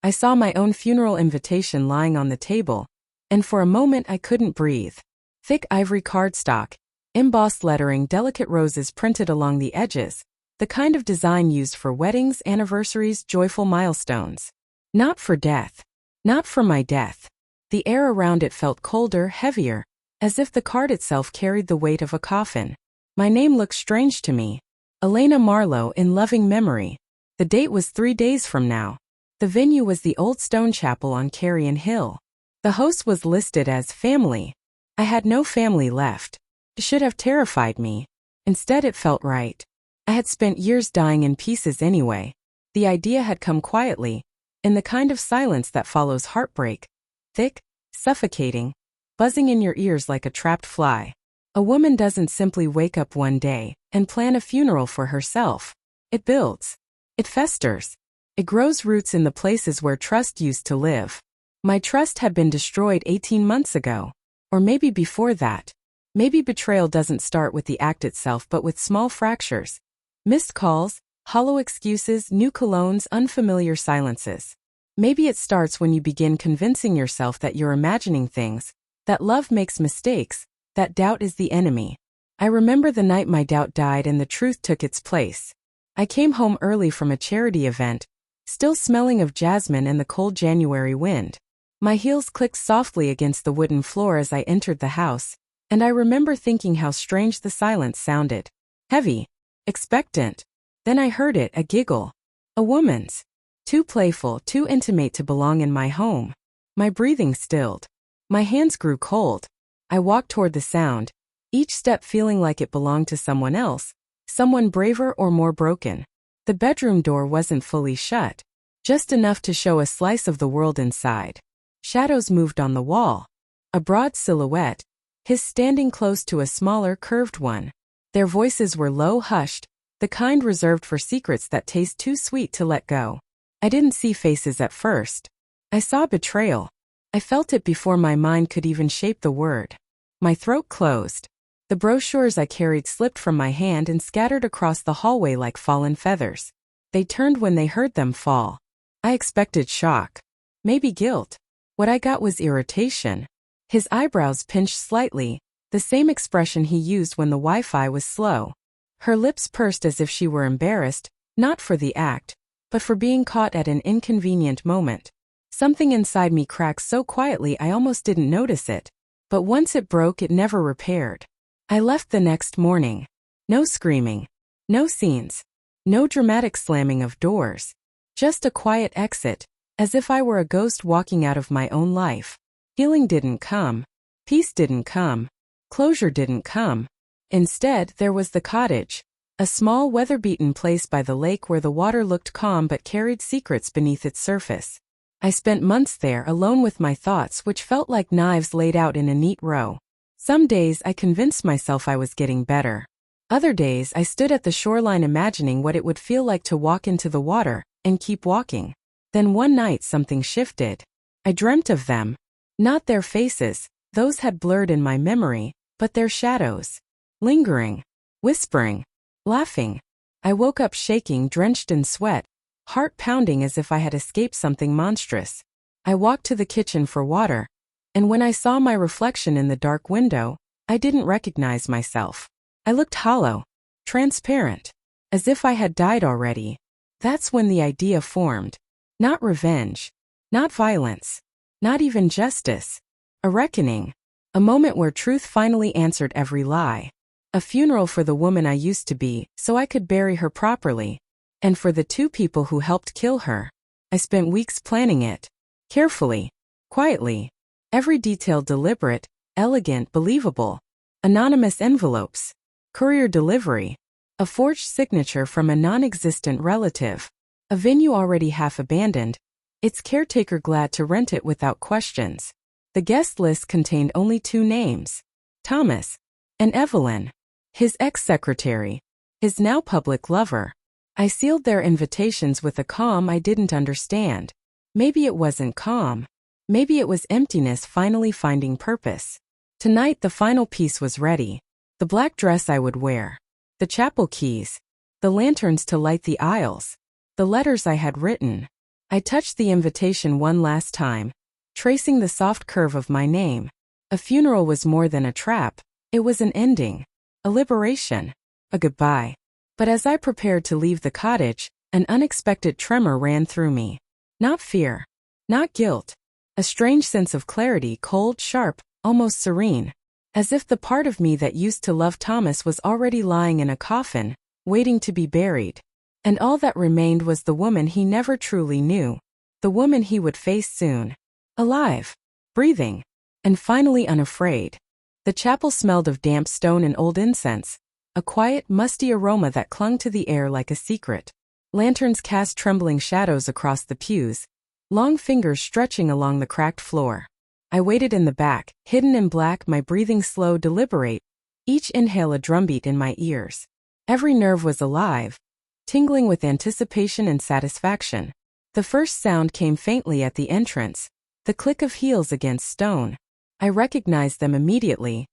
I saw my own funeral invitation lying on the table, and for a moment I couldn't breathe. Thick ivory cardstock, embossed lettering, delicate roses printed along the edges, the kind of design used for weddings, anniversaries, joyful milestones. Not for death. Not for my death. The air around it felt colder, heavier, as if the card itself carried the weight of a coffin. My name looked strange to me. Elena Marlowe, in loving memory. The date was 3 days from now. The venue was the old stone chapel on Carrion Hill. The host was listed as family. I had no family left. It should have terrified me. Instead, it felt right. I had spent years dying in pieces anyway. The idea had come quietly, in the kind of silence that follows heartbreak. Thick, suffocating, buzzing in your ears like a trapped fly. A woman doesn't simply wake up one day and plan a funeral for herself. It builds. It festers. It grows roots in the places where trust used to live. My trust had been destroyed 18 months ago. Or maybe before that. Maybe betrayal doesn't start with the act itself but with small fractures. Missed calls, hollow excuses, new colognes, unfamiliar silences. Maybe it starts when you begin convincing yourself that you're imagining things, that love makes mistakes, that doubt is the enemy. I remember the night my doubt died and the truth took its place. I came home early from a charity event, still smelling of jasmine and the cold January wind. My heels clicked softly against the wooden floor as I entered the house, and I remember thinking how strange the silence sounded. Heavy. Expectant. Then I heard it, a giggle. A woman's. Too playful, too intimate to belong in my home. My breathing stilled. My hands grew cold. I walked toward the sound, each step feeling like it belonged to someone else, someone braver or more broken. The bedroom door wasn't fully shut, just enough to show a slice of the world inside. Shadows moved on the wall. A broad silhouette, his standing close to a smaller, curved one. Their voices were low, hushed, the kind reserved for secrets that taste too sweet to let go. I didn't see faces at first. I saw betrayal. I felt it before my mind could even shape the word. My throat closed. The brochures I carried slipped from my hand and scattered across the hallway like fallen feathers. They turned when they heard them fall. I expected shock. Maybe guilt. What I got was irritation. His eyebrows pinched slightly, the same expression he used when the Wi-Fi was slow. Her lips pursed as if she were embarrassed, not for the act, but for being caught at an inconvenient moment. Something inside me cracked so quietly I almost didn't notice it. But once it broke, it never repaired. I left the next morning. No screaming. No scenes. No dramatic slamming of doors. Just a quiet exit, as if I were a ghost walking out of my own life. Healing didn't come. Peace didn't come. Closure didn't come. Instead, there was the cottage. A small, weather-beaten place by the lake where the water looked calm but carried secrets beneath its surface. I spent months there alone with my thoughts, which felt like knives laid out in a neat row. Some days I convinced myself I was getting better. Other days I stood at the shoreline imagining what it would feel like to walk into the water and keep walking. Then one night something shifted. I dreamt of them. Not their faces, those had blurred in my memory, but their shadows. Lingering. Whispering. Laughing. I woke up shaking, drenched in sweat, heart pounding as if I had escaped something monstrous. I walked to the kitchen for water, and when I saw my reflection in the dark window, I didn't recognize myself. I looked hollow, transparent, as if I had died already. That's when the idea formed. Not revenge. Not violence. Not even justice. A reckoning. A moment where truth finally answered every lie. A funeral for the woman I used to be, so I could bury her properly. And for the 2 people who helped kill her. I spent weeks planning it. Carefully. Quietly. Every detail deliberate, elegant, believable. Anonymous envelopes. Courier delivery. A forged signature from a non-existent relative. A venue already half abandoned. Its caretaker glad to rent it without questions. The guest list contained only 2 names. Thomas. And Evelyn. His ex-secretary. His now public lover. I sealed their invitations with a calm I didn't understand. Maybe it wasn't calm. Maybe it was emptiness finally finding purpose. Tonight the final piece was ready. The black dress I would wear. The chapel keys. The lanterns to light the aisles. The letters I had written. I touched the invitation one last time, tracing the soft curve of my name. A funeral was more than a trap. It was an ending, a liberation, a goodbye. But as I prepared to leave the cottage, an unexpected tremor ran through me. Not fear, not guilt, a strange sense of clarity, cold, sharp, almost serene. As if the part of me that used to love Thomas was already lying in a coffin, waiting to be buried. And all that remained was the woman he never truly knew. The woman he would face soon. Alive, breathing, and finally unafraid. The chapel smelled of damp stone and old incense, a quiet, musty aroma that clung to the air like a secret. Lanterns cast trembling shadows across the pews, long fingers stretching along the cracked floor. I waited in the back, hidden in black, my breathing slow, deliberate, each inhale a drumbeat in my ears. Every nerve was alive, tingling with anticipation and satisfaction. The first sound came faintly at the entrance, the click of heels against stone. I recognized them immediately,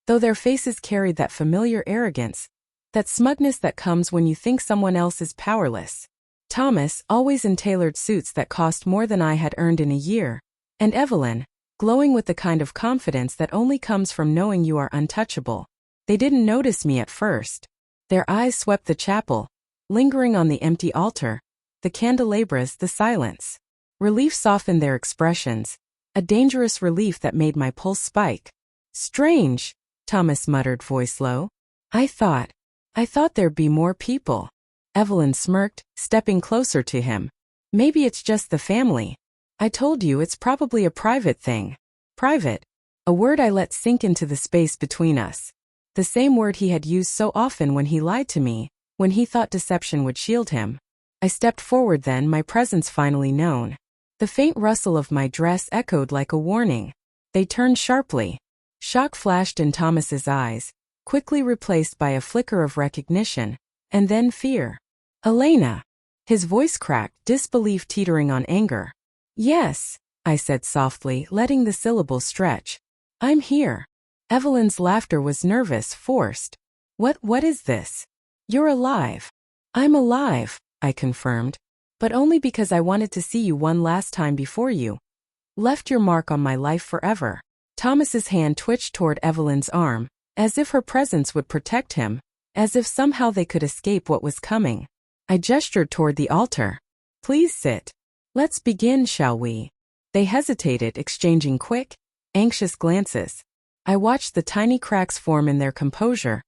though their faces carried that familiar arrogance, that smugness that comes when you think someone else is powerless. Thomas, always in tailored suits that cost more than I had earned in a year, and Evelyn, glowing with the kind of confidence that only comes from knowing you are untouchable. They didn't notice me at first. Their eyes swept the chapel, lingering on the empty altar, the candelabras, the silence. Relief softened their expressions, a dangerous relief that made my pulse spike. Strange, Thomas muttered, voice low. I thought there'd be more people. Evelyn smirked, stepping closer to him. Maybe it's just the family. I told you it's probably a private thing. Private. A word I let sink into the space between us. The same word he had used so often when he lied to me, when he thought deception would shield him. I stepped forward then, my presence finally known. The faint rustle of my dress echoed like a warning. They turned sharply. Shock flashed in Thomas's eyes, quickly replaced by a flicker of recognition, and then fear. Elena! His voice cracked, disbelief teetering on anger. Yes, I said softly, letting the syllables stretch. I'm here. Evelyn's laughter was nervous, forced. What is this? You're alive. I'm alive, I confirmed, but only because I wanted to see you one last time before you left your mark on my life forever. Thomas's hand twitched toward Evelyn's arm, as if her presence would protect him, as if somehow they could escape what was coming. I gestured toward the altar. Please sit. Let's begin, shall we? They hesitated, exchanging quick, anxious glances. I watched the tiny cracks form in their composure,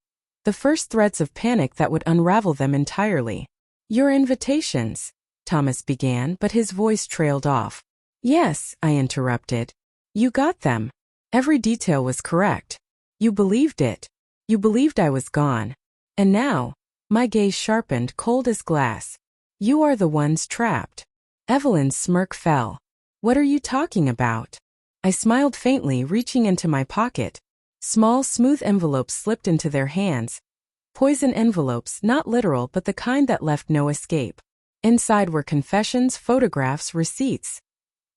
the first threads of panic that would unravel them entirely. Your invitations, Thomas began, but his voice trailed off. Yes, I interrupted. You got them. Every detail was correct. You believed it. You believed I was gone. And now, my gaze sharpened, cold as glass. You are the ones trapped. Evelyn's smirk fell. What are you talking about? I smiled faintly, reaching into my pocket. Small, smooth envelopes slipped into their hands. Poison envelopes, not literal, but the kind that left no escape. Inside were confessions, photographs, receipts.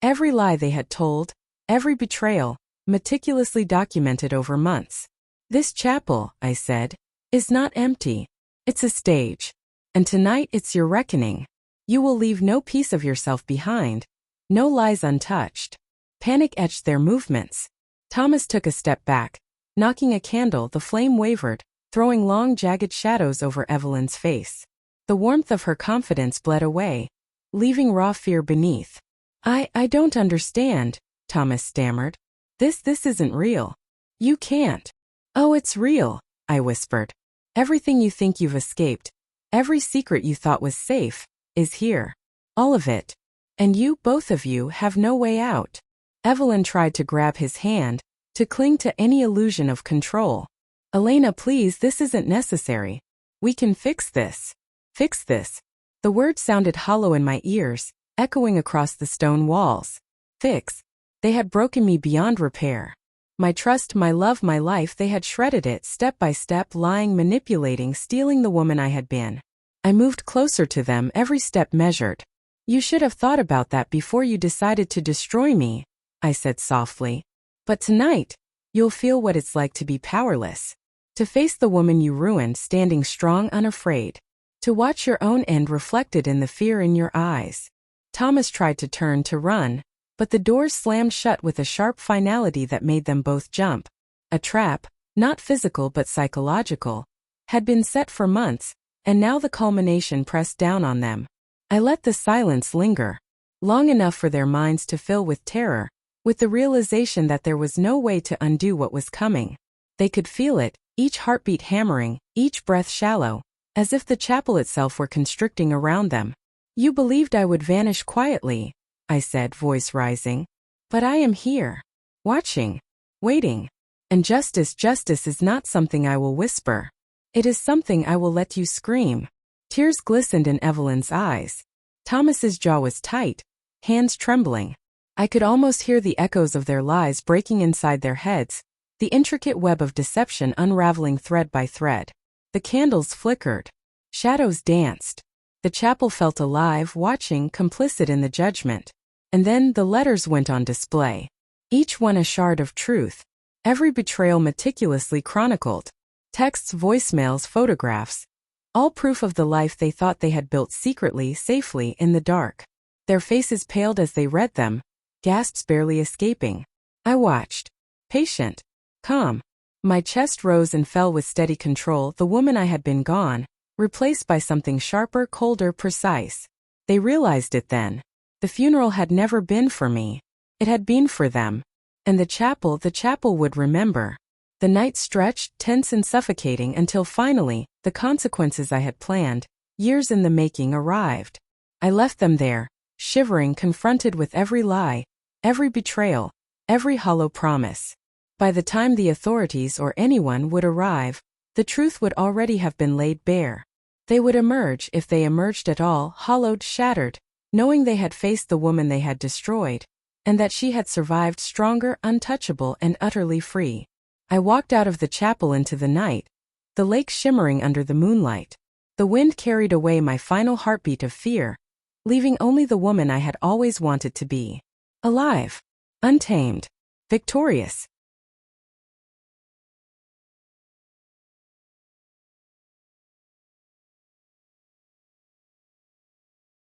Every lie they had told, every betrayal, meticulously documented over months. This chapel, I said, is not empty. It's a stage. And tonight it's your reckoning. You will leave no piece of yourself behind, no lies untouched. Panic etched their movements. Thomas took a step back. Knocking a candle, the flame wavered, throwing long, jagged shadows over Evelyn's face. The warmth of her confidence bled away, leaving raw fear beneath. I don't understand, Thomas stammered. This isn't real. You can't. Oh, it's real, I whispered. Everything you think you've escaped, every secret you thought was safe, is here. All of it. And you, both of you, have no way out. Evelyn tried to grab his hand, to cling to any illusion of control. Elena, please, this isn't necessary. We can fix this. Fix this. The word sounded hollow in my ears, echoing across the stone walls. Fix. They had broken me beyond repair. My trust, my love, my life, they had shredded it step by step, lying, manipulating, stealing the woman I had been. I moved closer to them, every step measured. You should have thought about that before you decided to destroy me, I said softly. But tonight, you'll feel what it's like to be powerless. To face the woman you ruined standing strong, unafraid. To watch your own end reflected in the fear in your eyes. Thomas tried to turn to run, but the doors slammed shut with a sharp finality that made them both jump. A trap, not physical but psychological, had been set for months, and now the culmination pressed down on them. I let the silence linger, long enough for their minds to fill with terror, with the realization that there was no way to undo what was coming. They could feel it, each heartbeat hammering, each breath shallow, as if the chapel itself were constricting around them. "You believed I would vanish quietly," I said, voice rising. "But I am here, watching, waiting. And justice is not something I will whisper. It is something I will let you scream." Tears glistened in Evelyn's eyes. Thomas's jaw was tight, hands trembling. I could almost hear the echoes of their lies breaking inside their heads, the intricate web of deception unraveling thread by thread. The candles flickered. Shadows danced. The chapel felt alive, watching, complicit in the judgment. And then the letters went on display. Each one a shard of truth. Every betrayal meticulously chronicled. Texts, voicemails, photographs. All proof of the life they thought they had built secretly, safely, in the dark. Their faces paled as they read them, gasps barely escaping. I watched. Patient. Calm. My chest rose and fell with steady control. The woman I had been gone, replaced by something sharper, colder, precise. They realized it then. The funeral had never been for me. It had been for them. And the chapel would remember. The night stretched, tense and suffocating, until finally, the consequences I had planned, years in the making, arrived. I left them there, shivering, confronted with every lie, every betrayal, every hollow promise. By the time the authorities or anyone would arrive, the truth would already have been laid bare. They would emerge, if they emerged at all, hollowed, shattered, knowing they had faced the woman they had destroyed, and that she had survived stronger, untouchable, and utterly free. I walked out of the chapel into the night, the lake shimmering under the moonlight. The wind carried away my final heartbeat of fear, leaving only the woman I had always wanted to be. Alive. Untamed. Victorious.